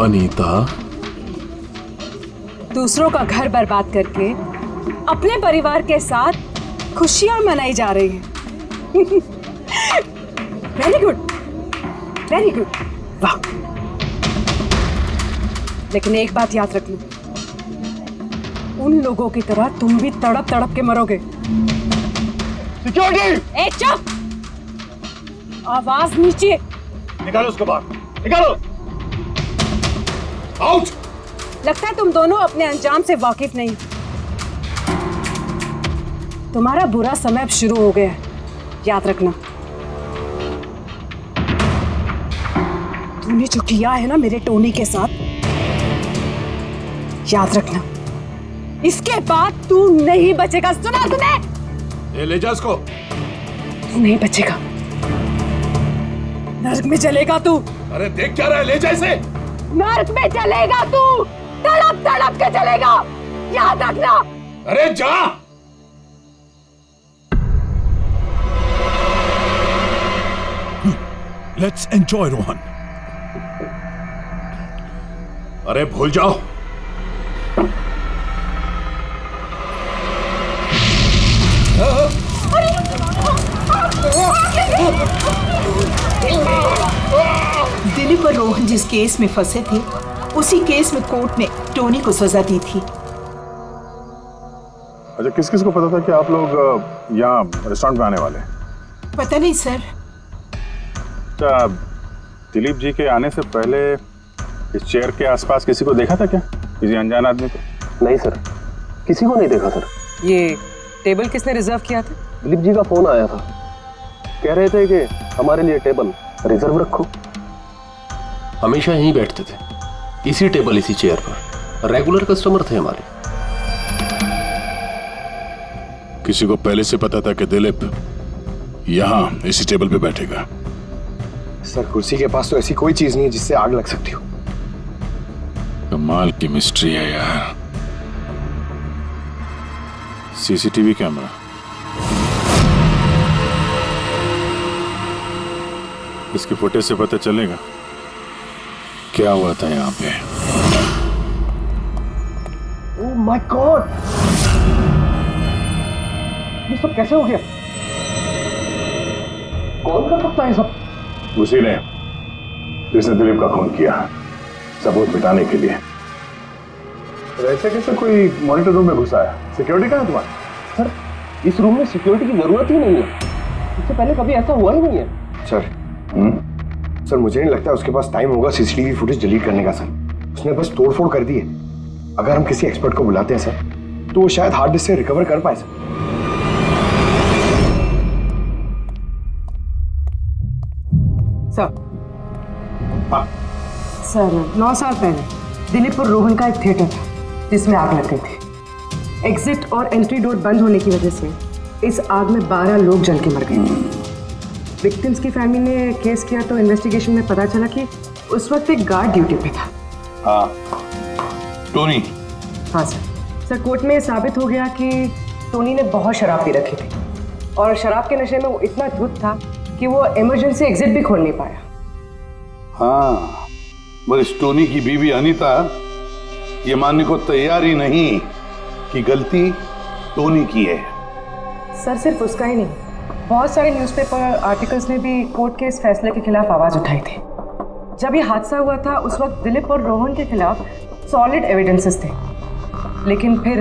अनीता, दूसरों का घर बर्बाद करके अपने परिवार के साथ खुशियां मनाई जा रही है। वेरी गुड, वेरी गुड, वाह। लेकिन एक बात याद रखना, उन लोगों की तरह तुम भी तड़प तड़प के मरोगे। सिक्योरिटी! ए चुप! आवाज नीचे। निकालो उसको बाहर, निकालो। आउट! लगता है तुम दोनों अपने अंजाम से वाकिफ नहीं। तुम्हारा बुरा समय अब शुरू हो गया है, याद रखना। तूने जो किया है ना मेरे टोनी के साथ, याद रखना, इसके बाद तू नहीं बचेगा। सुना तूने? ले जा इसको। तू नहीं बचेगा, नर्क में चलेगा तू। अरे देख क्या रहा है, ले जा इसे। नर्क में चलेगा तू, तड़प तड़प के चलेगा, याद रखना। अरे जा। Let's enjoy Rohan. अरे भूल जाओ। दिलीप और रोहन जिस केस में फंसे थे, उसी केस में कोर्ट ने टोनी को सजा दी थी। अच्छा, किस किस को पता था कि आप लोग यहाँ रेस्टोरेंट में आने वाले हैं? पता नहीं सर। अच्छा, दिलीप जी के आने से पहले इस चेयर के आसपास किसी को देखा था क्या? किसी अनजान आदमी को? नहीं सर, किसी को नहीं देखा सर। ये टेबल किसने रिजर्व किया था? दिलीप जी का फोन आया था, कह रहे थे कि हमारे लिए टेबल रिजर्व रखो। हमेशा यहीं बैठते थे, इसी टेबल इसी चेयर पर, रेगुलर कस्टमर थे हमारे। किसी को पहले से पता था कि दिलीप यहाँ इसी टेबल पे बैठेगा? सर, कुर्सी के पास तो ऐसी कोई चीज नहीं है जिससे आग लग सकती हो। कमाल की मिस्ट्री है यार। सीसीटीवी कैमरा, इसके फुटेज से पता चलेगा क्या हुआ था यहाँ पे। ओह माय गॉड, ये सब कैसे हो गया? कौन कर सकता है सब? उसी ने जिसने दिलीप का खून किया, सबूत मिटाने के लिए। तो ऐसे कैसे कोई मॉनिटर रूम में घुसा है? सिक्योरिटी कहाँ है तुम्हारी? सर, इस रूम में सिक्योरिटी की जरूरत ही नहीं है, इससे पहले कभी ऐसा हुआ ही नहीं है। सर, सर मुझे नहीं लगता उसके पास टाइम होगा सीसीटीवी फुटेज डिलीट करने का। सर, उसने बस तोड़फोड़ कर दी है। अगर हम किसी एक्सपर्ट को बुलाते हैं सर, तो वो शायद हार्ड डिस्क से रिकवर कर पाए। सर, सर 9 साल पहले दिलीप और रोहन का एक थिएटर था जिसमें आग लग गई थी। एग्जिट और एंट्री डोर बंद होने की वजह से इस आग में 12 लोग जल के मर गए। विक्टिम्स की फैमिली ने केस किया तो इन्वेस्टिगेशन में पता चला कि उस वक्त एक गार्ड ड्यूटी पे था। हाँ, टोनी। हाँ सर, कोर्ट में साबित हो गया कि टोनी ने बहुत शराब पी रखी थी और शराब के नशे में वो इतना धुत था कि वो इमरजेंसी एग्जिट भी खोल नहीं पाया। हाँ, मगर इस टोनी की बीवी अनीता ये मानने को तैयार ही नहीं कि गलती टोनी की है। सर, सिर्फ उसका ही नहीं, बहुत सारे न्यूज़पेपर आर्टिकल्स ने भी कोर्ट के इस फैसले के खिलाफ आवाज़ उठाई थी। जब ये हादसा हुआ था उस वक्त दिलीप और रोहन के खिलाफ सॉलिड एविडेंसेस थे, लेकिन फिर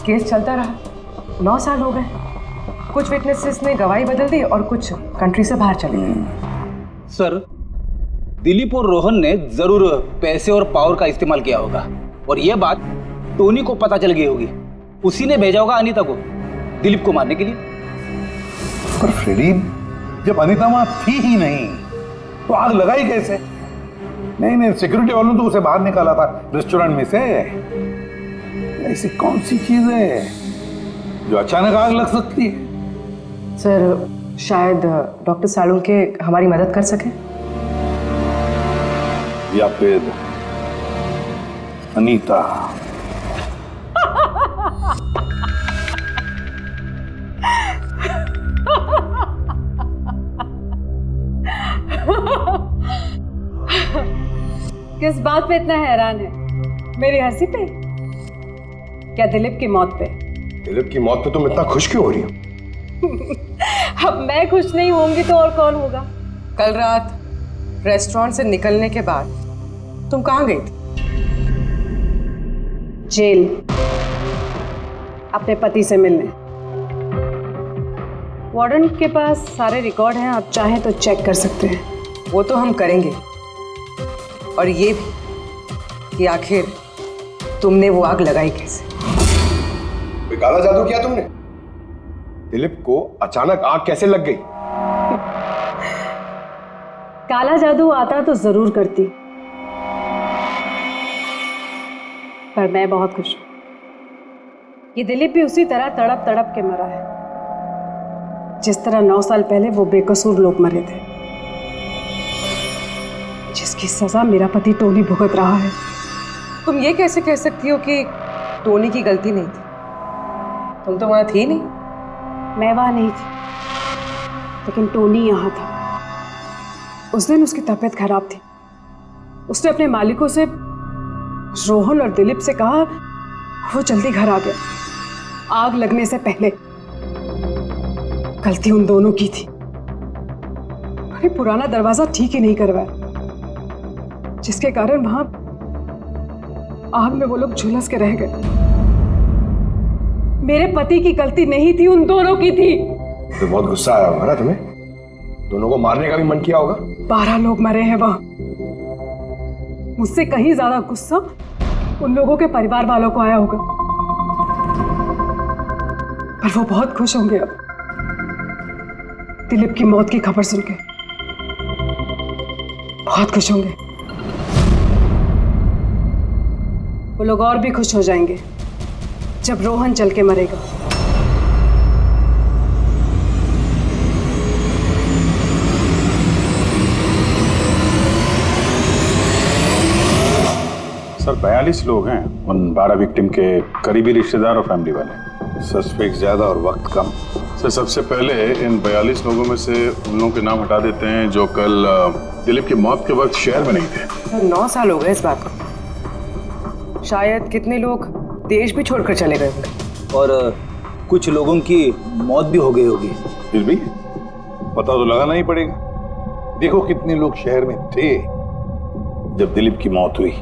केस चलता रहा। 9 साल हो गए। कुछ विटनेसेस ने गवाही बदल दी और कुछ कंट्री से बाहर चले गए। सर, दिलीप और रोहन ने जरूर पैसे और पावर का इस्तेमाल किया होगा और यह बात टोनी को पता चल गई होगी। उसी ने भेजा होगा अनीता को दिलीप को मारने के लिए। पर फ्रेडी, जब अनीता वहां थी ही नहीं तो आग लगाई कैसे? नहीं, सिक्योरिटी वालों ने तो उसे बाहर निकाला था रेस्टोरेंट में से। ऐसी कौन सी चीज है जो अचानक आग लग सकती है? सर, शायद डॉक्टर सालुंके हमारी मदद कर सके, या फिर अनीता। किस बात पे इतना हैरान है? मेरी हंसी पे? क्या दिलीप की मौत पे? दिलीप की मौत पे तुम इतना खुश क्यों हो रही हो? अब मैं खुश नहीं होंगी तो और कौन होगा? कल रात रेस्टोरेंट से निकलने के बाद तुम कहाँ गई थी? जेल, अपने पति से मिलने। वार्डन के पास सारे रिकॉर्ड हैं, आप चाहें तो चेक कर सकते हैं। वो तो हम करेंगे, और ये भी कि आखिर तुमने वो आग लगाई कैसे? कोई काला जादू किया तुमने? दिलीप को अचानक आग कैसे लग गई? काला जादू आता तो जरूर करती, पर मैं बहुत खुश हूं। ये दिलीप भी उसी तरह तड़प तड़प के मरा है जिस तरह 9 साल पहले वो बेकसूर लोग मरे थे, जिसकी सजा मेरा पति टोनी भुगत रहा है। तुम ये कैसे कह सकती हो कि टोनी की गलती नहीं थी? तुम तो वहां थी नहीं। मैं वहां नहीं थी, लेकिन टोनी यहाँ था। उस दिन उसकी तबीयत खराब थी। उसने अपने मालिकों से, रोहन और दिलीप से कहा वो जल्दी घर आ गया आग लगने से पहले। गलती उन दोनों की थी। अरे पुराना दरवाजा ठीक ही नहीं करवाया, जिसके कारण वहां आग में वो लोग झुलस के रह गए। मेरे पति की गलती नहीं थी, उन दोनों की थी। तो बहुत गुस्सा आया होगा ना तुम्हें? दोनों को मारने का भी मन किया होगा। 12 लोग मरे हैं वहां। मुझसे कहीं ज्यादा गुस्सा उन लोगों के परिवार वालों को आया होगा, पर वो बहुत खुश होंगे अब दिलीप की मौत की खबर सुन के। बहुत खुश होंगे। वो लोग और भी खुश हो जाएंगे जब रोहन चल के मरेगा। सर 42 लोग हैं, उन 12 विक्टिम के करीबी रिश्तेदार और फैमिली वाले। सस्पेक्ट ज्यादा और वक्त कम। सर सबसे पहले इन 42 लोगों में से उन लोगों के नाम हटा देते हैं जो कल दिलीप की मौत के वक्त शहर में नहीं थे। 9 साल हो गए इस बात को। शायद कितने लोग देश भी छोड़कर चले गए होंगे, और कुछ लोगों की मौत भी हो गई होगी। फिर भी पता तो लगाना ही पड़ेगा। देखो कितने लोग शहर में थे जब दिलीप की मौत हुई।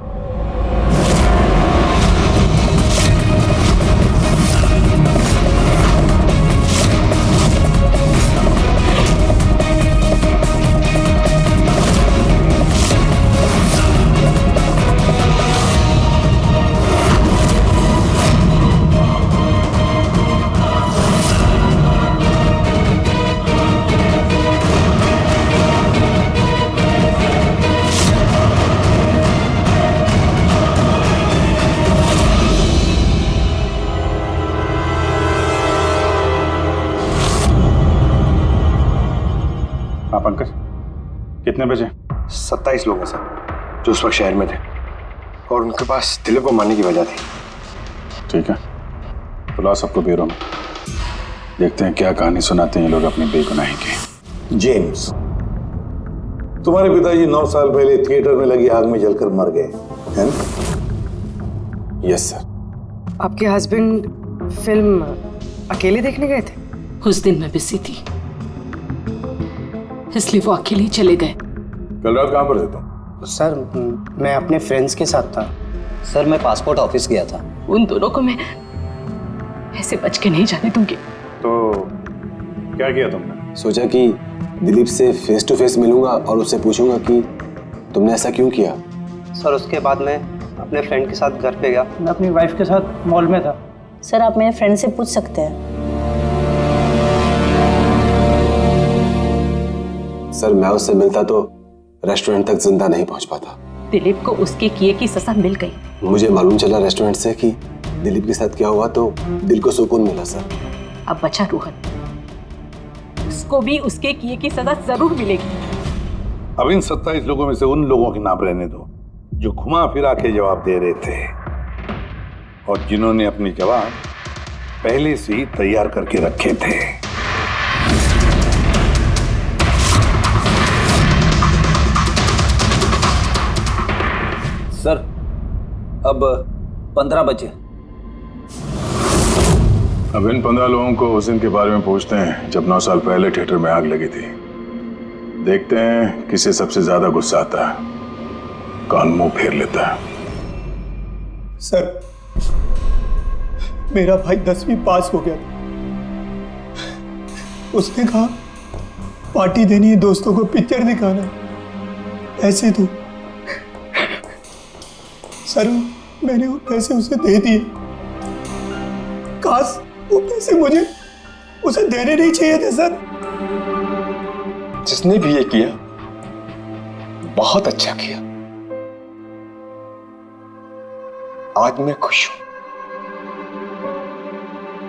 हाँ पंकज, कितने बजे? 27 लोग हैं सर, जो उस वक्त शहर में थे, और उनके पास दिलीप को मारने की वजह थी। ठीक है, बुलाओ सबको ब्यूरो में, देखते हैं क्या कहानी सुनाते हैं ये लोग अपनी बेगुनाही की। जेम्स, तुम्हारे पिताजी 9 साल पहले थिएटर में लगी आग में जलकर मर गए, है ना? Yes sir. आपके हस्बैंड फिल्म अकेले देखने गए थे? उस दिन मैं बिजी थी, इसलिए वो अकेले ही चले गए। कल रात कहाँ पर थे तुम? सर मैं अपने फ्रेंड्स के साथ था। सर मैं पासपोर्ट ऑफिस गया था। उन दोनों को मैं ऐसे बच के नहीं जाने दूंगी। तो क्या किया तुमने? सोचा कि दिलीप से फेस टू फेस मिलूंगा और उससे पूछूंगा कि तुमने ऐसा क्यों किया। सर उसके बाद मैं अपने फ्रेंड के साथ घर पे गया। मैं अपनी वाइफ के साथ मॉल में था। सर आप मेरे फ्रेंड से पूछ सकते हैं। सर मैं उससे मिलता तो रेस्टोरेंट तक जिंदा नहीं पहुंच पाता। दिलीप को उसके किए की सजा मिल गई। मुझे मालूम चला रेस्टोरेंट से कि दिलीप के साथ क्या हुआ तो दिल को सुकून मिला सर। अब बचा रोहन, उसको भी उसके किए की सजा जरूर मिलेगी। अब इन 27 लोगों में से उन लोगों के नाम रहने दो जो घुमा फिरा के जवाब दे रहे थे और जिन्होंने अपने जवाब पहले से ही तैयार करके रखे थे। सर अब 15 बजे। अब इन 15 लोगों को उस दिन के बारे में पूछते हैं जब 9 साल पहले थिएटर में आग लगी थी। देखते हैं किसे सबसे ज्यादा गुस्सा आता है, कौन मुंह फेर लेता है। सर, मेरा भाई 10वीं पास हो गया था। उसने कहा पार्टी देनी है, दोस्तों को पिक्चर दिखाना है, पैसे दो। सर, मैंने वो पैसे उसे दे दिए। काश वो पैसे मुझे उसे देने नहीं चाहिए थे सर। जिसने भी ये किया बहुत अच्छा किया। आज मैं खुश हूं,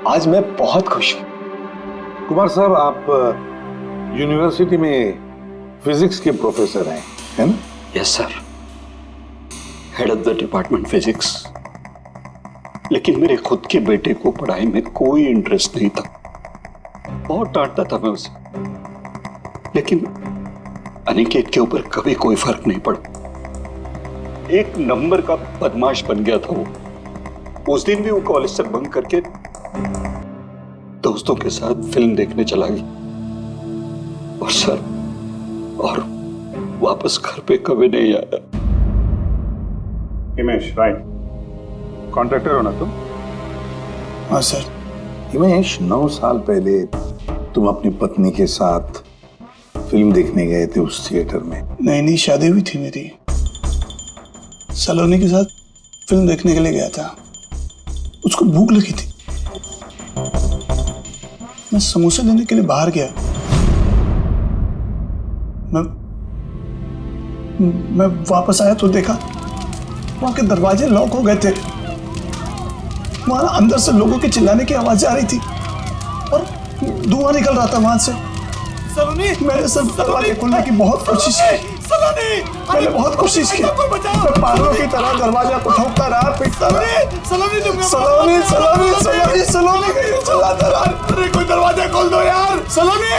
आज मैं बहुत खुश हूं। कुमार साहब, आप यूनिवर्सिटी में फिजिक्स के प्रोफेसर हैं, है ना? Yes sir, head of the department physics. लेकिन मेरे खुद के बेटे को पढ़ाई में कोई इंटरेस्ट नहीं था। बहुत डांटता था मैं उसे, लेकिन अनिकेत के ऊपर कभी कोई फर्क नहीं पड़ा। एक नंबर का बदमाश बन गया था वो। उस दिन भी वो कॉलेज से बंक करके दोस्तों के साथ फिल्म देखने चला गया। और सर, और वापस घर पे कभी नहीं आया। हिमेश, राइट, कॉन्ट्रैक्टर हो ना तुम? हाँ सर। हिमेश, 9 साल पहले तुम अपनी पत्नी के साथ फिल्म देखने गए थे उस थिएटर में। नई शादी हुई थी मेरी, सलोनी के साथ फिल्म देखने के लिए गया था। उसको भूख लगी थी, मैं समोसे लेने के लिए बाहर गया। मैं वापस आया तो देखा वहां के दरवाजे लॉक हो गए थे। वहां अंदर से लोगों के चिल्लाने की आवाज आ रही थी और धुआं निकल रहा था वहां से। सलोनी, मैंने सब दरवाजे खोलने की बहुत कोशिश की। सलोनी, मैंने बहुत कोशिश की। मैं पागलों की तरह दरवाजा को ठोकता रहा, पीटता रहा। सलोनी, सलोनी, सलोनी, सलोनी, सलोनी चिल्लाता रहा। अरे कोई दरवाजा खोल दो यार। सलोनी,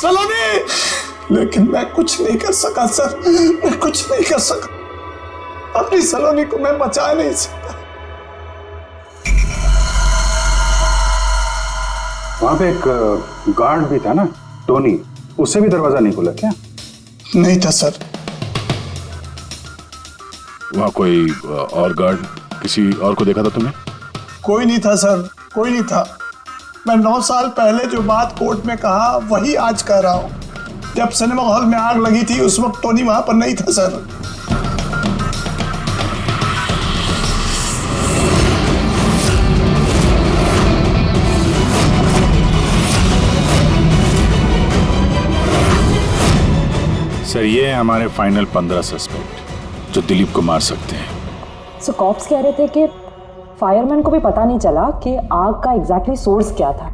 सलोनी। लेकिन मैं कुछ नहीं कर सका सर, मैं कुछ नहीं कर सका। अपनी सलोनी को मैं बचा नहीं सका। वहां पे एक गार्ड भी था ना, टोनी, उससे भी दरवाजा नहीं खुला क्या? नहीं था सर। वहां कोई और गार्ड, किसी और को देखा था तुमने? कोई नहीं था सर, कोई नहीं था। मैं 9 साल पहले जो बात कोर्ट में कहा वही आज कह रहा हूं। जब सिनेमा हॉल में आग लगी थी उस वक्त टोनी वहां पर नहीं था सर। सर, ये है हमारे फाइनल 15 सस्पेक्ट जो दिलीप को मार सकते हैं। सो कॉप्स कह रहे थे कि फायरमैन को भी पता नहीं चला कि आग का एग्जैक्टली सोर्स क्या था।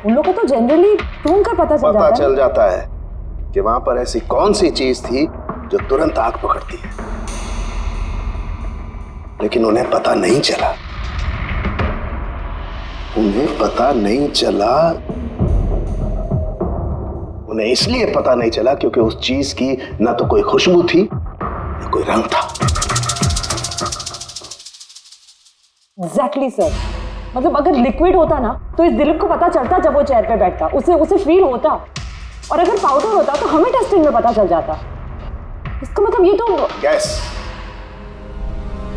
उन लोगों को तो जनरली ढूंढ कर पता चल जाता है कि वहां पर ऐसी कौन सी चीज थी जो तुरंत आग पकड़ती है, लेकिन उन्हें पता नहीं चला। उन्हें पता नहीं चला, उन्हें इसलिए पता नहीं चला क्योंकि उस चीज की ना तो कोई खुशबू थी ना कोई रंग था। एग्जैक्टली सर, मतलब अगर लिक्विड होता ना तो इस दिलीप को पता चलता जब वो चेयर पे बैठता, उसे फील होता। और अगर पाउडर होता तो हमें टेस्टिंग में पता चल जाता। इसका मतलब ये तो गैस,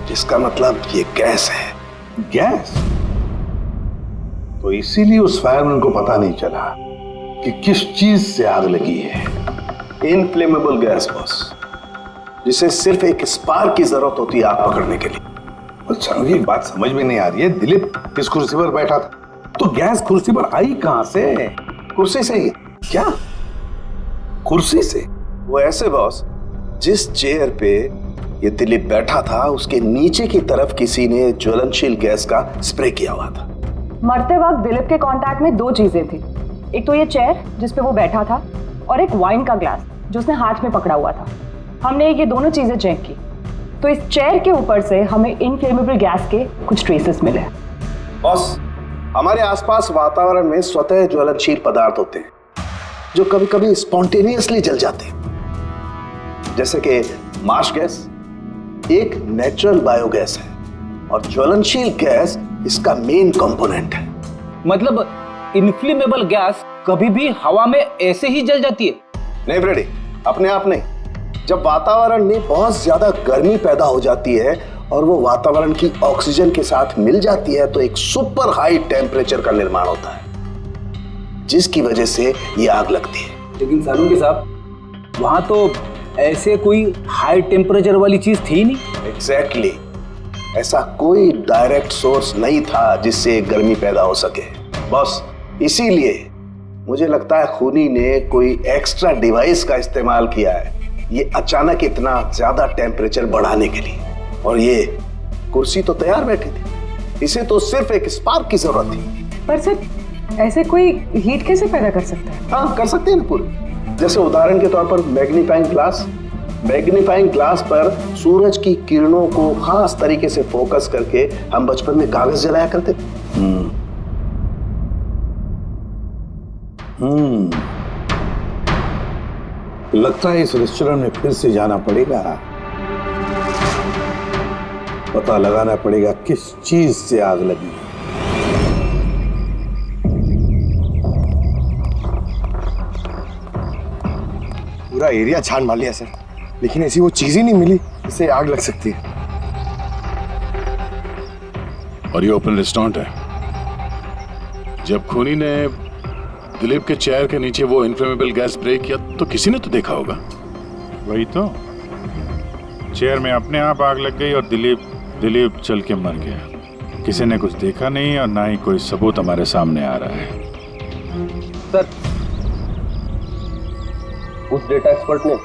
जिसका मतलब ये गैस है। गैस? तो इसीलिए उस फायरमैन को पता नहीं चला कि किस चीज से आग लगी है। इनफ्लेमेबल गैस बॉस, जिसे सिर्फ एक स्पार्क की जरूरत होती है आग पकड़ने के लिए। अच्छा, ये बात समझ में नहीं आ रही है। दिलीप किस कुर्सी पर बैठा था, तो गैस कुर्सी पर आई कहां से? कुर्सी से ही। क्या? कुर्सी से? वो ऐसे बॉस, जिस चेयर पे ये दिलीप बैठा था उसके नीचे की तरफ किसी ने ज्वलनशील गैस का स्प्रे किया हुआ था। मरते वक्त दिलीप के कांटेक्ट में 2 चीजें थी। एक तो ये चेयर जिस पे वो बैठा था और एक वाइन का ग्लास जो उसने हाथ में पकड़ा हुआ था। हमने ये दोनों चीजें चेक की तो इस चेयर के ऊपर से हमें इनफ्लेमेबल गैस के कुछ ट्रेसेस मिले। बॉस, हमारे आसपास वातावरण में स्वतः ज्वलनशील पदार्थ होते हैं जो कभी कभी स्पॉन्टेनियसली जल जाते हैं, जैसे कि मार्श गैस, एक नेचुरल बायोगैस है और ज्वलनशील गैस इसका मेन कंपोनेंट है। मतलब इन्फ्लेमेबल गैस कभी भी हवा में ऐसे ही जल जाती है? नहीं फ्रेडी, अपने आप नहीं। जब वातावरण में बहुत ज्यादा गर्मी पैदा हो जाती है और वो वातावरण की ऑक्सीजन के साथ मिल जाती है तो एक सुपर हाई टेम्परेचर का निर्माण होता है, जिसकी वजह से ये आग लगती है। लेकिन सालून के साहब, वहां तो ऐसे कोई हाई टेम्परेचर वाली चीज थी नहीं। एग्जैक्टली, ऐसा कोई डायरेक्ट सोर्स नहीं था जिससे गर्मी पैदा हो सके। बस इसीलिए मुझे लगता है खूनी ने कोई एक्स्ट्रा डिवाइस का इस्तेमाल किया है ये अचानक इतना ज्यादा टेम्परेचर बढ़ाने के लिए। और ये कुर्सी तो तैयार बैठी थी, इसे तो सिर्फ एक स्पार्क की जरूरत थी। पर सर, ऐसे कोई हीट कैसे पैदा कर सकता है? हाँ, कर सकते हैं ना पूरी। जैसे उदाहरण के तौर पर मैग्नीफाइंग ग्लास पर सूरज की किरणों को खास तरीके से फोकस करके हम बचपन में कागज जलाया करते थे। लगता है इस रेस्टोरेंट में फिर से जाना पड़ेगा, पता लगाना पड़ेगा किस चीज से आग लगी। पूरा एरिया छान मार लिया सर, लेकिन ऐसी वो चीज ही नहीं मिली जिससे आग लग सकती है। और ये ओपन रेस्टोरेंट है। जब खूनी ने दिलीप के चेयर के नीचे वो इन्फ्लेमेबल गैस स्प्रे किया तो किसी ने तो देखा होगा। वही तो, चेयर में अपने आप आग लग गई और दिलीप चल के मर गया। किसी ने कुछ देखा नहीं और ना ही कोई सबूत हमारे सामने आ रहा है। सर, उस डेटा एक्सपर्ट ने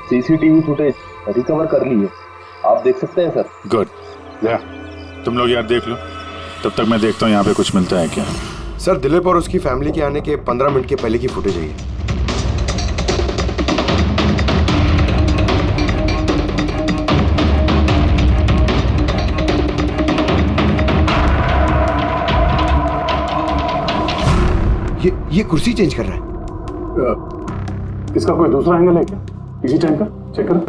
सीसीटीवी फुटेज रिकवर कर ली है, आप देख सकते हैं सर। गुड, तुम लोग यार देख लो, तब तक मैं देखता हूँ यहाँ पे कुछ मिलता है क्या। सर, दिलीप और उसकी फैमिली के आने के 15 मिनट के पहले की फुटेज है ये। ये कुर्सी चेंज कर रहा है। इसका कोई दूसरा एंगल है क्या? इसी टाइम का चेक करो।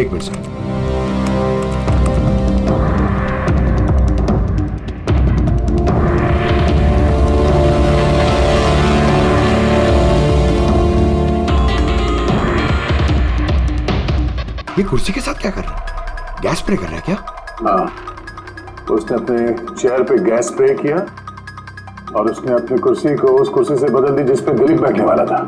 एक मिनट सर। ये कुर्सी के साथ क्या कर रहा है? गैस स्प्रे कर रहा है क्या? हाँ, उसने अपने चेयर पे गैस स्प्रे किया और उसने अपनी कुर्सी को उस कुर्सी से बदल दी जिस पे दिलीप बैठने वाला था।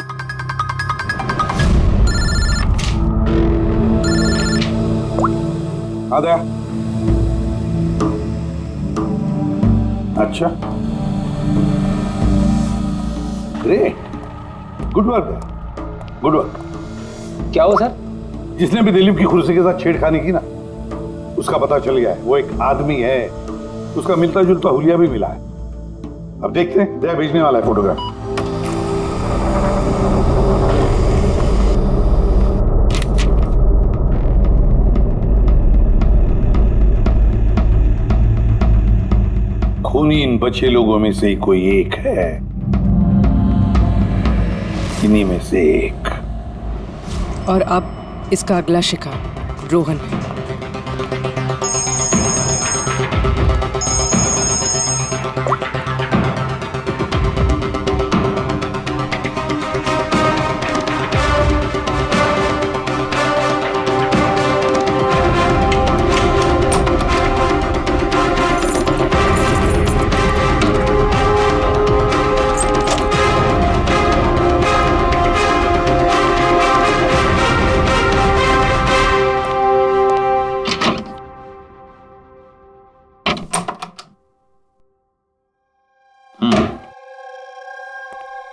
आ गया। अच्छा, great, good work, good work. क्या हुआ सर? जिसने भी दिलीप की कुर्सी के साथ छेड़खानी की ना, उसका पता चल गया है। वो एक आदमी है, उसका मिलता जुलता हुलिया भी मिला है। अब देखते हैं, दया भेजने वाला है फोटोग्राफ। खूनी इन बचे लोगों में से ही कोई एक है, इन्हीं में से एक। और अब इसका अगला शिकार रोहन है।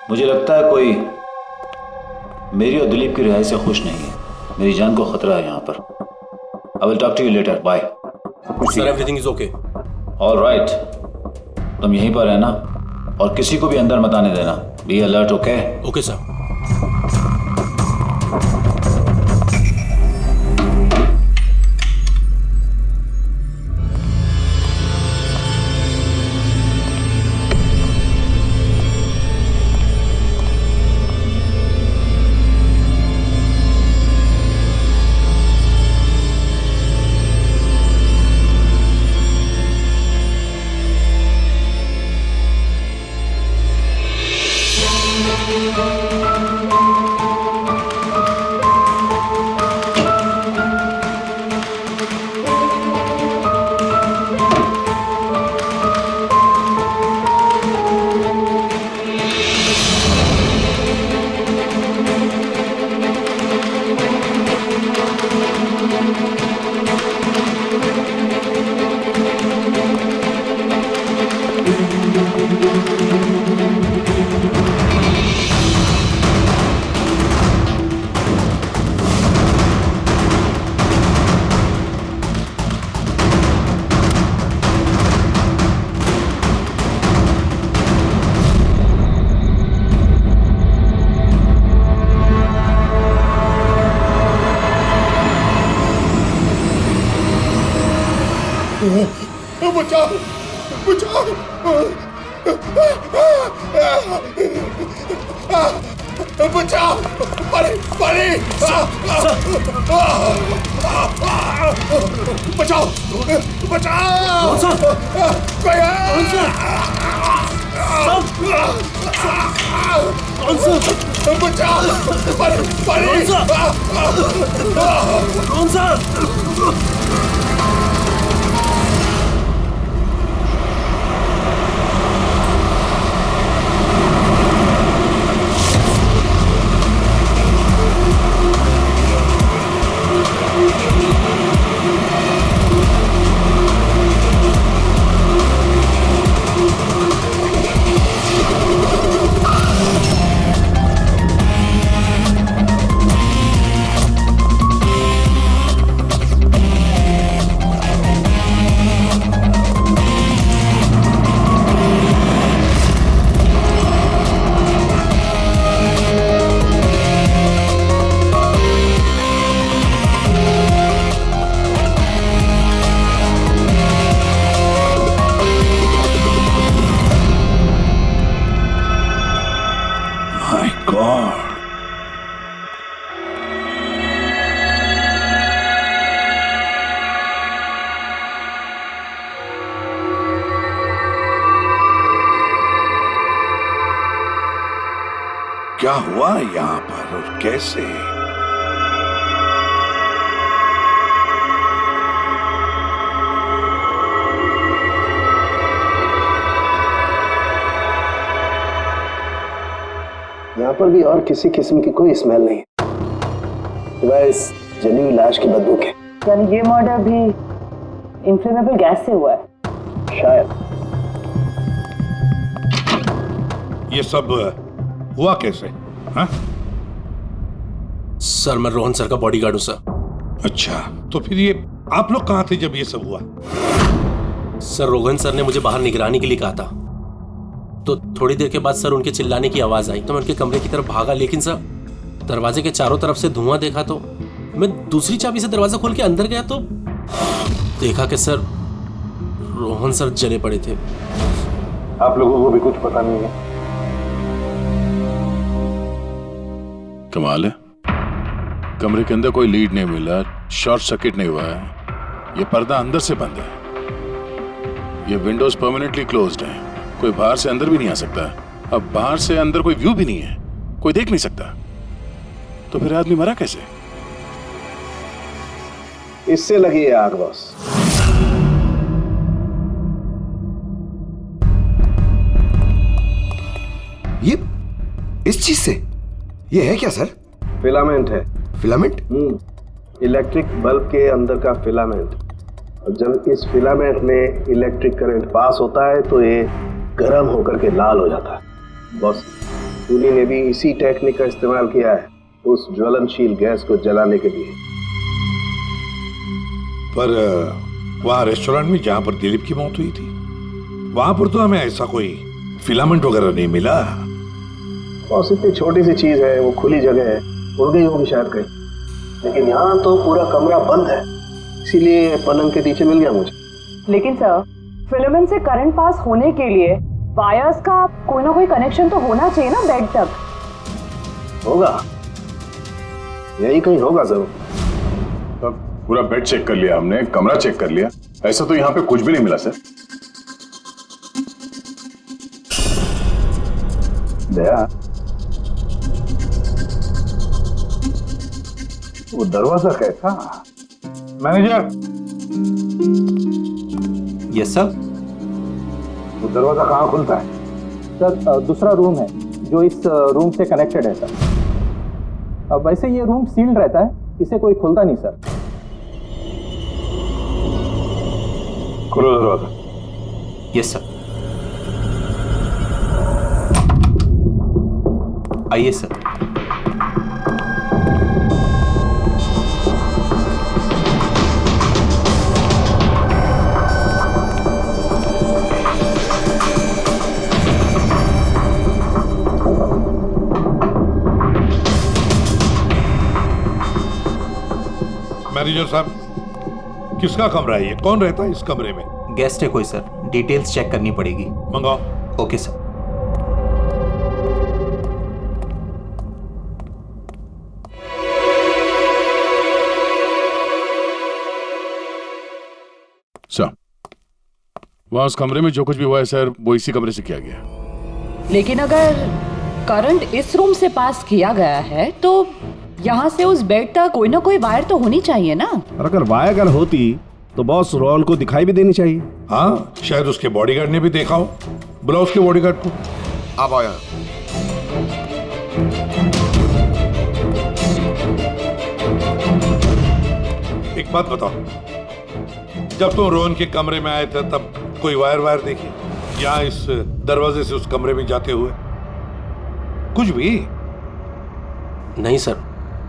मुझे लगता है कोई मेरी और दिलीप की रिहाई से खुश नहीं है। मेरी जान को खतरा है यहाँ पर। I will talk to you later, bye. Sir, everything is okay. All right, तुम यहीं पर रहना और किसी को भी अंदर मत आने देना। Be alert, okay? Okay sir. बचाओ बचाओ बचाओ परे परे बचाओ बचाओ बचाओ परे परे कौन सा क्या हुआ यहाँ पर और कैसे? यहाँ पर भी और किसी किस्म की कोई स्मेल नहीं है, इस जली हुई लाश की बदबू के। यानी ये मर्डर भी इन्फ्लेमेबल गैस से हुआ है? शायद। ये सब हुआ कैसे? हाँ? सर मैं रोहन सर का बॉडीगार्ड हूं सर। अच्छा, तो फिर ये आप लोग कहाँ थे जब ये सब हुआ? सर रोहन सर ने मुझे बाहर निगरानी के लिए कहा था, तो थोड़ी देर के बाद सर उनके चिल्लाने की आवाज आई तो मैं उनके कमरे की तरफ भागा, लेकिन सर दरवाजे के चारों तरफ से धुआं देखा तो मैं दूसरी चाबी से दरवाजा खोल के अंदर गया तो देखा कि सर रोहन सर जले पड़े थे। आप लोगों को भी कुछ पता नहीं है? कमाल है, कमरे के अंदर कोई लीड नहीं मिला, शॉर्ट सर्किट नहीं हुआ है, ये पर्दा अंदर से बंद है, ये विंडोज परमानेंटली क्लोज्ड है, कोई बाहर से अंदर भी नहीं आ सकता। अब बाहर से अंदर कोई व्यू भी नहीं है, कोई देख नहीं सकता, तो फिर आदमी मरा कैसे? इससे लगी है आग बॉस। ये इस चीज से ये है क्या सर? फिलामेंट है। फिलामेंट? इलेक्ट्रिक बल्ब के अंदर का फिलामेंट। और जब इस फिलामेंट में इलेक्ट्रिक करंट पास होता है तो ये गर्म होकर के लाल हो जाता है। बॉस खूनी ने भी इसी टेक्निक का इस्तेमाल किया है उस ज्वलनशील गैस को जलाने के लिए। पर वहां रेस्टोरेंट में जहां पर दिलीप की मौत हुई थी, वहां पर तो हमें ऐसा कोई फिलामेंट वगैरह नहीं मिला। बॉस इतनी छोटी सी चीज है, वो खुली जगह है, उड़ गई होगी शायद कहीं, लेकिन यहाँ तो पूरा कमरा बंद है, इसीलिए पलंग के नीचे मिल गया मुझे। लेकिन सर फिलामेंट से करंट पास होने के लिए वायर्स का कोई ना कोई कनेक्शन तो होना चाहिए ना बेड तक। होगा, यही कहीं होगा जरूर। तब पूरा बेड चेक कर लिया हमने, कमरा चेक कर लिया, ऐसा तो यहाँ पे कुछ भी नहीं मिला सर। दया, वो दरवाजा कैसा? मैनेजर। Yes sir. वो दरवाजा कहाँ खुलता है? सर दूसरा रूम है जो इस रूम से कनेक्टेड है सर। अब वैसे ये रूम सील्ड रहता है, इसे कोई खुलता नहीं सर। खोलो दरवाजा। Yes sir. आइए सर। मैनेजर साहब, किसका कमरा है ये? कौन रहता है इस कमरे में? गेस्ट है कोई सर, डिटेल्स चेक करनी पड़ेगी। मंगाओ। Okay sir. सर, वहां उस कमरे में जो कुछ भी हुआ है सर, वो इसी कमरे से किया गया। लेकिन अगर करंट इस रूम से पास किया गया है तो यहाँ से उस बेड तक कोई ना कोई वायर तो होनी चाहिए ना। और अगर वायर अगर होती तो बॉस रोहन को दिखाई भी देनी चाहिए। हाँ, शायद उसके बॉडीगार्ड ने भी देखा हो। बुलाओ उसके बॉडीगार्ड को। आप आओ यहाँ। एक बात बताओ, जब तुम रोहन के कमरे में आए थे तब कोई वायर देखी या इस दरवाजे से उस कमरे में जाते हुए कुछ भी? नहीं सर,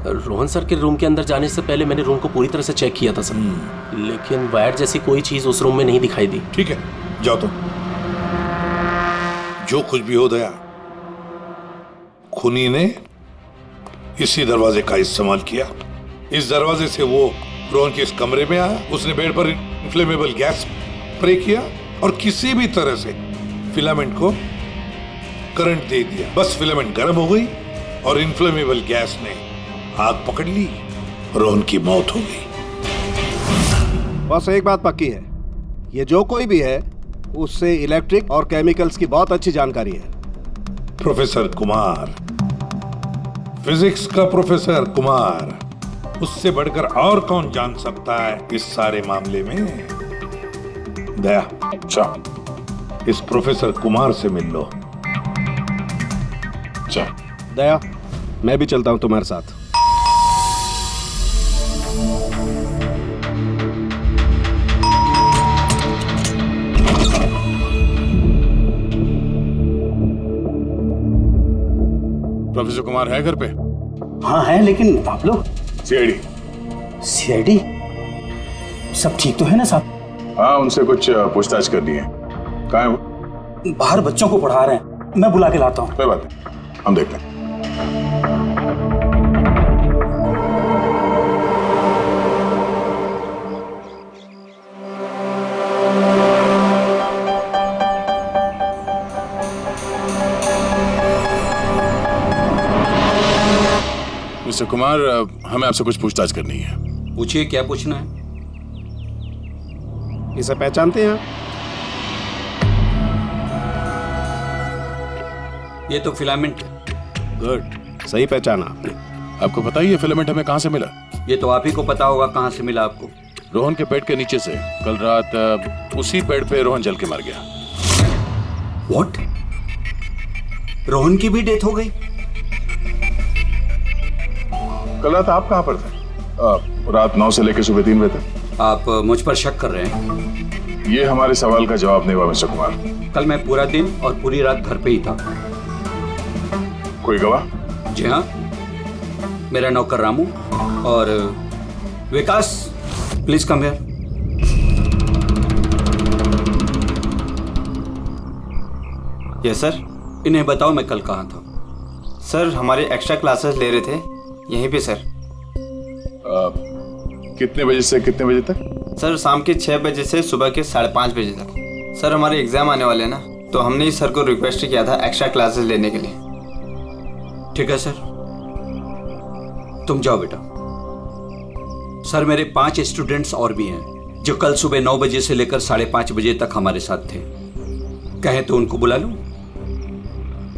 रोहन सर के रूम के अंदर जाने से पहले मैंने रूम को पूरी तरह से चेक किया था सर, लेकिन वायर जैसी कोई चीज उस रूम में नहीं दिखाई दी। ठीक है, जाओ तुम। जो कुछ भी हो दया, खूनी ने इसी दरवाजे का इस्तेमाल किया। इस दरवाजे से वो रोहन के इस कमरे में आया, उसने बेड पर इन्फ्लेमेबल गैस स्प्रे किया और किसी भी तरह से फिलामेंट को करंट दे दिया। बस फिलामेंट गर्म हो गई और इन्फ्लेमेबल गैस ने आग पकड़ ली, रोहन की मौत हो गई। बस एक बात पक्की है, ये जो कोई भी है उससे इलेक्ट्रिक और केमिकल्स की बहुत अच्छी जानकारी है। प्रोफेसर कुमार, फिजिक्स का प्रोफेसर कुमार, उससे बढ़कर और कौन जान सकता है इस सारे मामले में? दया, अच्छा इस प्रोफेसर कुमार से मिल लो। दया, मैं भी चलता हूं तुम्हारे साथ। प्रोफेसर कुमार है घर पे? हाँ है, लेकिन आप लोग? सीआईडी सब ठीक तो है ना साहब? हाँ, उनसे कुछ पूछताछ करनी है। कहाँ है वो? बाहर बच्चों को पढ़ा रहे हैं, मैं बुला के लाता हूँ। कोई बात नहीं, हम देखते हैं। मिस्टर कुमार, हमें आपसे कुछ पूछताछ करनी है। पूछिए, क्या पूछना है? इसे पहचानते हैं? ये तो फिलामेंट है। गुड, सही पहचाना आपने। आपको पता ही है फिलामेंट हमें कहाँ से मिला? ये तो आप ही को पता होगा कहाँ से मिला आपको। रोहन के बेड के नीचे से। कल रात उसी बेड पे रोहन जल के मर गया। व्हाट? रोहन की भी डेथ हो गई? कल रात आप कहाँ पर थे? रात 9 से लेकर सुबह 3 बजे तक। आप मुझ पर शक कर रहे हैं? ये हमारे सवाल का जवाब नहीं हुआ मिस्टर कुमार। कल मैं पूरा दिन और पूरी रात घर पे ही था। कोई गवाह? जी हाँ, मेरा नौकर रामू और Vikas, please come here. Yes sir. इन्हें बताओ मैं कल कहाँ था। सर हमारे एक्स्ट्रा क्लासेस ले रहे थे, यहीं पे सर। कितने बजे से कितने बजे तक? सर शाम के 6 बजे से सुबह के 5:30 बजे तक। सर हमारे एग्जाम आने वाले हैं ना, तो हमने ही सर को रिक्वेस्ट किया था एक्स्ट्रा क्लासेस लेने के लिए। ठीक है सर, तुम जाओ बेटा। सर मेरे 5 स्टूडेंट्स और भी हैं जो कल सुबह 9 बजे से लेकर 5:30 बजे तक हमारे साथ थे। कहें तो उनको बुला लूं?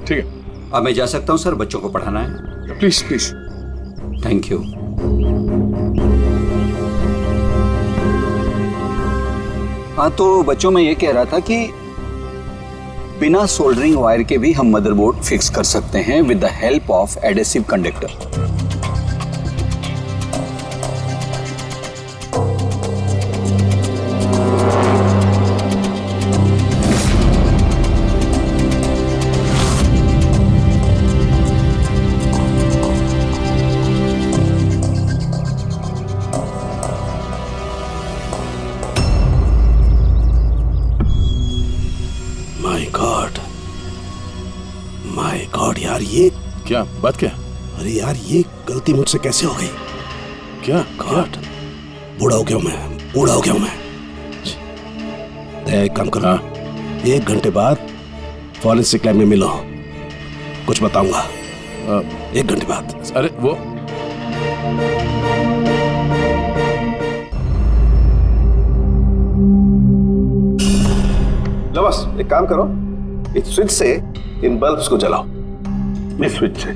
ठीक है। अब मैं जा सकता हूं सर, बच्चों को पढ़ाना है। Please please. Thank you. हाँ, तो बच्चों में ये कह रहा था कि बिना सोल्डरिंग वायर के भी हम मदरबोर्ड फिक्स कर सकते हैं with the help of adhesive conductor. My God यार, ये क्या बात? क्या? अरे यार, ये गलती मुझसे कैसे हो गई? क्या? गॉड, बूढ़ा हो गया मैं। बूढ़ा हो गया हूं मैं। एक काम करो, 1 घंटे बाद फॉरेंसिक लैब में मिलो, कुछ बताऊंगा। 1 घंटे बाद। अरे वो लो बस एक काम करो, इस स्विच से इन बल्ब्स को जलाओ। इस स्विच से?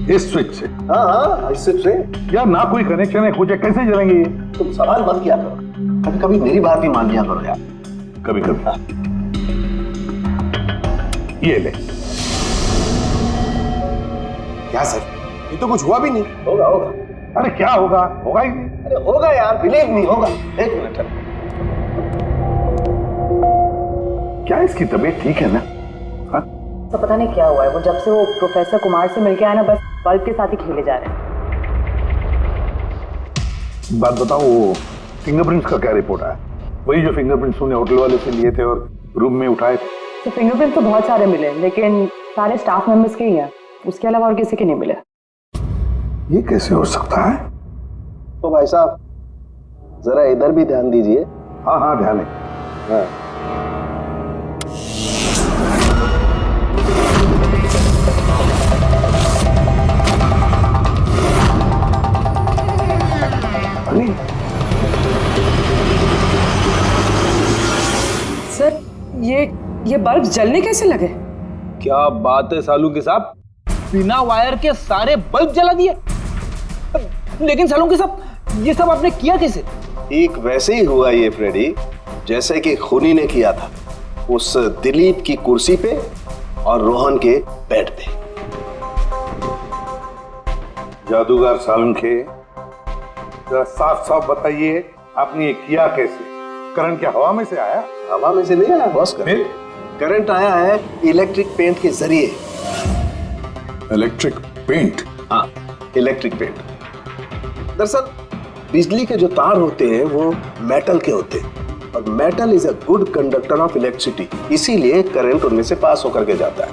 इस स्विच से? हाँ हाँ, इस स्विच से। यार ना कोई कनेक्शन है, कुछ है, कैसे जलेंगे ये? तुम सवाल मत किया करो, कभी कभी मेरी बात भी मान लिया करो यार। कभी कभी। हाँ। ये ले। क्या सर, ये तो कुछ हुआ भी नहीं। होगा होगा। अरे क्या होगा? होगा ही नहीं। अरे होगा यार, बिलीव नहीं होगा। 1 मिनट। क्या इसकी तबीयत ठीक है ना? हाँ? तो पता नहीं क्या हुआ है, वो जब से वो प्रोफेसर कुमार से मिलके आया ना, बस बल्ब के साथ ही खेले जा रहे हैं। बात बताओ, वो फिंगरप्रिंट्स का क्या रिपोर्ट आया? वही जो फिंगरप्रिंट्स उन्हें होटल वाले से लिए थे और रूम में उठाए थे। तो फिंगरप्रिंट तो बहुत सारे मिले, लेकिन सारे स्टाफ मेंबर्स के ही हैं, उसके अलावा और किसी के नहीं मिले। ये कैसे हो सकता है? तो भाई साहब जरा इधर भी ध्यान दीजिए। हाँ हाँ ध्यान है। हाँ। सर ये बल्ब जलने कैसे लगे? क्या बात है सालूकी साहब, बिना वायर के सारे बल्ब जला दिए। लेकिन सालूकी साहब ये सब आपने किया कैसे? ठीक वैसे ही हुआ ये फ्रेडी, जैसे कि खूनी ने किया था, उस दिलीप की कुर्सी पे और रोहन के बेड पे। जादूगर सालुंखे, जरा साफ साफ बताइए आपने ये किया कैसे? करंट क्या हवा में से आया? हवा में से नहीं आया बॉस, करंट आया है इलेक्ट्रिक पेंट के जरिए। Electric paint? हाँ, इलेक्ट्रिक पेंट। दरअसल बिजली के जो तार होते हैं वो मेटल के होते हैं, और metal is a good conductor of electricity, इसीलिए करंट उनमें से पास होकर के जाता है।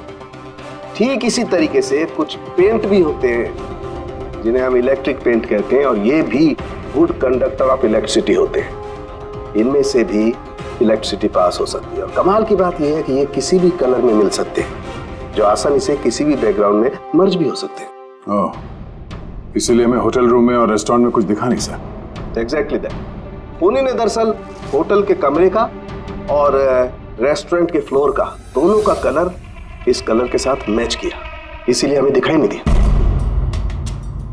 ठीक इसी तरीके से कुछ पेंट भी होते हैं जिन्हें हम इलेक्ट्रिक पेंट कहते हैं, और ये भी गुड कंडक्टर ऑफ इलेक्ट्रिसिटी होते हैं। इनमें से भी इलेक्ट्रिसिटी पास हो सकती है, और कमाल की बात यह है कि ये किसी भी कलर में मिल सकते हैं, जो आसानी से किसी भी बैकग्राउंड में मर्ज भी हो सकते हैं। ओह, इसीलिए मैं होटल रूम में और रेस्टोरेंट में कुछ दिखा नहीं सर। Exactly that. खूनी ने दरअसल होटल के कमरे का और रेस्टोरेंट के फ्लोर का, दोनों का कलर इस कलर के साथ मैच किया, इसीलिए हमें दिखाई नहीं दिया।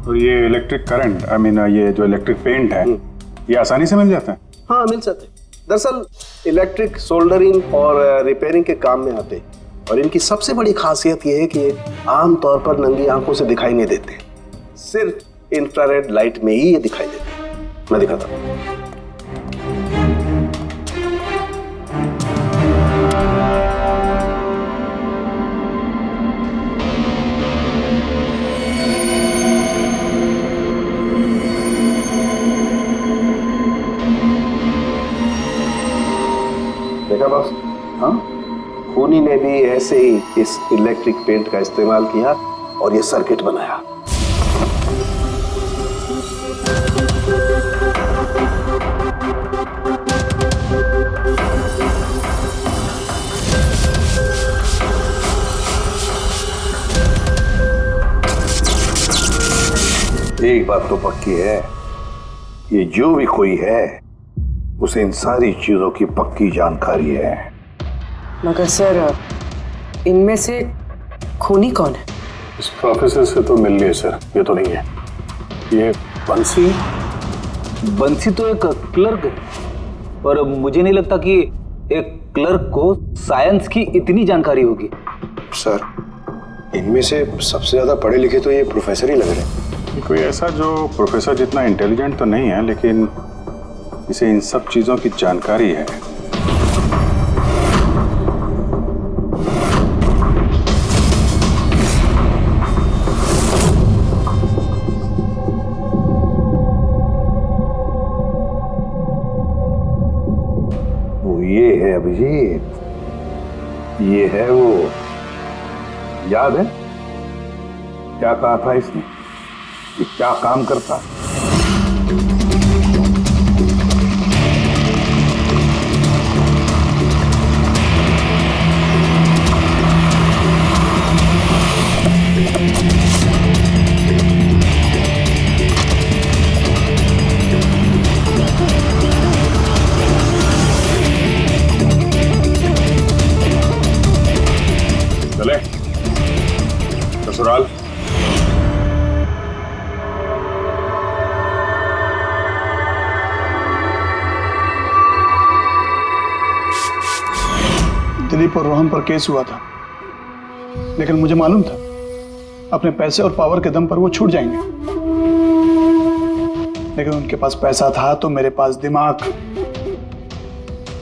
तो ये इलेक्ट्रिक करंट, आई मीन ये जो इलेक्ट्रिक पेंट है, ये आसानी से मिल जाता है? हाँ मिल सकते हैं। दरअसल इलेक्ट्रिक सोल्डरिंग और रिपेयरिंग के काम में आते हैं, और इनकी सबसे बड़ी खासियत यह है कि ये आमतौर पर नंगी आंखों से दिखाई नहीं देते, सिर्फ इंफ्रारेड लाइट में ही ये दिखाई देते हैं। मैं दिखाता हूँ। देखा बॉस? हाँ, खूनी ने भी ऐसे ही इस इलेक्ट्रिक पेंट का इस्तेमाल किया और ये सर्किट बनाया। एक बात तो पक्की है, ये जो भी कोई है उसे इन सारी चीजों की पक्की जानकारी है। मगर सर, इनमें से खूनी कौन है? इस प्रोफेसर से तो मिल लिए सर, ये तो नहीं है। ये बंसी? बंसी तो एक क्लर्क है, पर मुझे नहीं लगता कि एक क्लर्क को साइंस की इतनी जानकारी होगी। सर, इनमें से सबसे ज्यादा पढ़े लिखे तो ये प्रोफेसर ही लग रहे हैं। कोई ऐसा जो प्रोफेसर जितना इंटेलिजेंट तो नहीं है, लेकिन इसे इन सब चीजों की जानकारी है। वो ये है अभिजीत, ये है वो। याद है क्या कहा था इसने, कि क्या काम करता है? दिलीप और रोहन पर केस हुआ था, लेकिन मुझे मालूम था अपने पैसे और पावर के दम पर वो छूट जाएंगे। लेकिन उनके पास पैसा था तो मेरे पास दिमाग।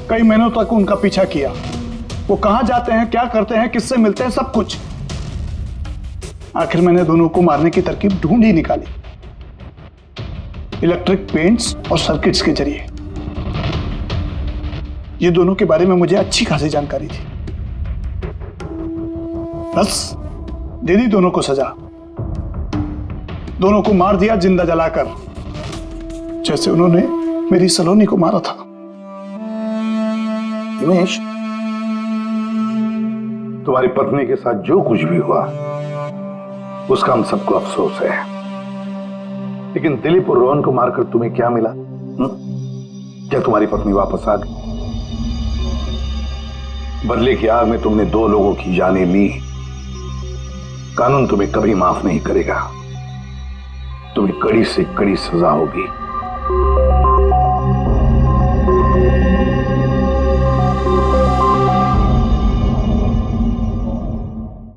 कई महीनों तक उनका पीछा किया, वो कहां जाते हैं, क्या करते हैं, किससे मिलते हैं, सब कुछ। आखिर मैंने दोनों को मारने की तरकीब ढूंढ ही निकाली, इलेक्ट्रिक पेंट्स और सर्किट्स के जरिए। ये दोनों के बारे में मुझे अच्छी खासी जानकारी थी। बस दे दी दोनों को सजा, दोनों को मार दिया जिंदा जलाकर, जैसे उन्होंने मेरी सलोनी को मारा था। हिमेश, तुम्हारी पत्नी के साथ जो कुछ भी हुआ उसका हम सबको अफसोस है, लेकिन दिलीप और रोहन को मारकर तुम्हें क्या मिला? क्या तुम्हारी पत्नी वापस आ गई? बदले की आग में तुमने 2 लोगों की जानें ली। कानून तुम्हें कभी माफ नहीं करेगा, तुम्हें कड़ी से कड़ी सजा होगी।